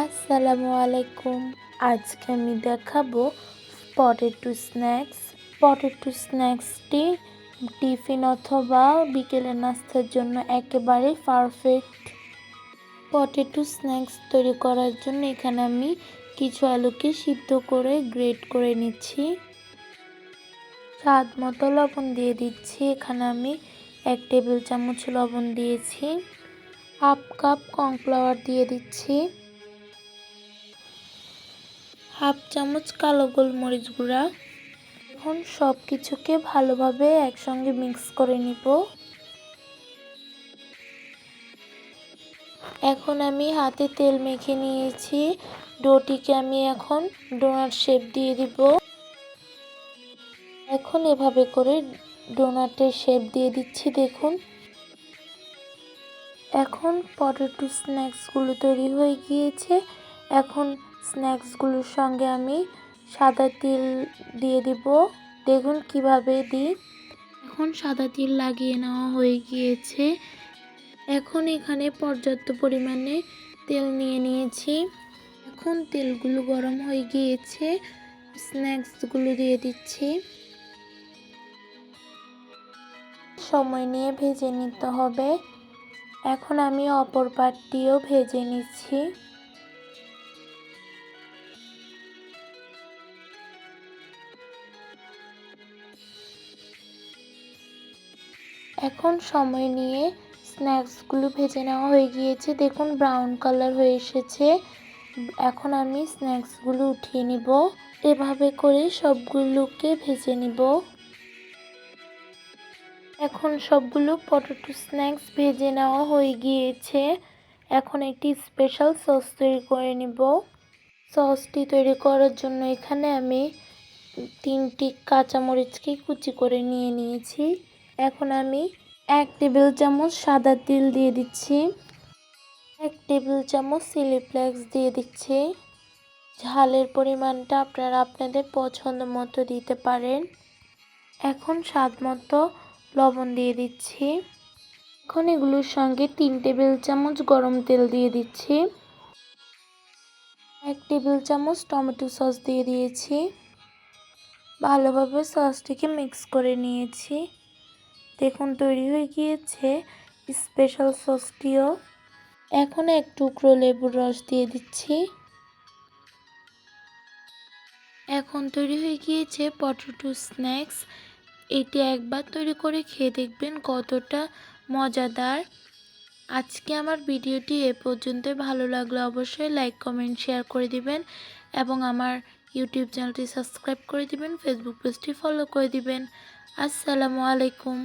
আসসালামু আলাইকুম। আজকে আমি দেখাবো পটেটো স্ন্যাক্স। পটেটো স্ন্যাক্সটি টিফিন অথবা বিকেলের নাস্তার জন্য একেবারে পারফেক্ট। পটেটো স্ন্যাক্স তৈরি করার জন্য এখানে আমি কিছু আলুকে সিদ্ধ করে গ্রেট করে নিচ্ছি। স্বাদ মতো লবণ দিয়ে দিচ্ছি। এখানে আমি 1 টেবিল চামচ লবণ দিয়েছি। হাফ কাপ কর্নফ্লাওয়ার দিয়ে দিচ্ছি। হাফ চামচ কালো গোলমরিচ গুঁড়া। এখন সব কিছুকে ভালোভাবে একসঙ্গে মিক্স করে নিব। এখন আমি হাতে তেল মেখে নিয়েছি। ডোটিকে আমি এখন ডোনাট শেপ দিয়ে দিব। এখন এভাবে করে ডোনাটের শেপ দিয়ে দিচ্ছি, দেখুন। এখন পটেটো স্ন্যাক্সগুলো তৈরি হয়ে গিয়েছে। এখন স্ন্যাক্সগুলোর সঙ্গে আমি সাদা তিল দিয়ে দিব। দেখুন কিভাবে দিই। এখন সাদা তিল লাগিয়ে নেওয়া হয়ে গিয়েছে। এখন এখানে পর্যাপ্ত পরিমাণে তেল নিয়ে নিয়েছি। এখন তেলগুলো গরম হয়ে গিয়েছে। স্ন্যাক্সগুলো দিয়ে দিচ্ছি। সময় নিয়ে ভেজে নিতে হবে। এখন আমি অপর পাটটিও ভেজে নিচ্ছি। এখন সময় নিয়ে স্ন্যাক্সগুলো ভেজে নেওয়া হয়ে গিয়েছে। দেখুন ব্রাউন কালার হয়ে এসেছে। এখন আমি স্ন্যাক্সগুলো উঠিয়ে নিব। এভাবে করে সবগুলোকে ভেজে নিব। এখন সবগুলো পটেটো স্ন্যাক্স ভেজে নেওয়া হয়ে গিয়েছে। এখন একটি স্পেশাল সস তৈরি করে নিব। সসটি তৈরি করার জন্য এখানে আমি 3টি কাঁচামরিচকে কুচি করে নিয়ে নিয়েছি। এখন আমি 1 টেবিল চামচ সাদা তিল দিয়ে দিচ্ছি। 1 টেবিল চামচ চিলি ফ্লেক্স দিয়ে দিচ্ছি। ঝালের পরিমাণটা আপনারা আপনাদের পছন্দ মতো দিতে পারেন। এখন স্বাদ মতো লবণ দিয়ে দিচ্ছি। এখন এগুলোর সঙ্গে 3 টেবিল চামচ গরম তেল দিয়ে দিচ্ছি। 1 টেবিল চামচ টমেটো সস দিয়ে দিয়েছি। ভালোভাবে সসটিকে মিক্স করে নিয়েছি। দেখুন তৈরি হয়ে গিয়েছে স্পেশাল সসটিও। এখন 1 টুকরো লেবুর রস দিয়ে দিচ্ছি। এখন তৈরি হয়ে গিয়েছে পটেটো স্ন্যাক্স। এটি একবার তৈরি করে খেয়ে দেখবেন কতটা মজাদার। আজকে আমার ভিডিওটি এ পর্যন্তই। ভালো লাগলে অবশ্যই লাইক, কমেন্ট, শেয়ার করে দিবেন এবং আমার ইউটিউব চ্যানেলটি সাবস্ক্রাইব করে দিবেন, ফেসবুক পেজটি ফলো করে দিবেন। আসসালামু আলাইকুম।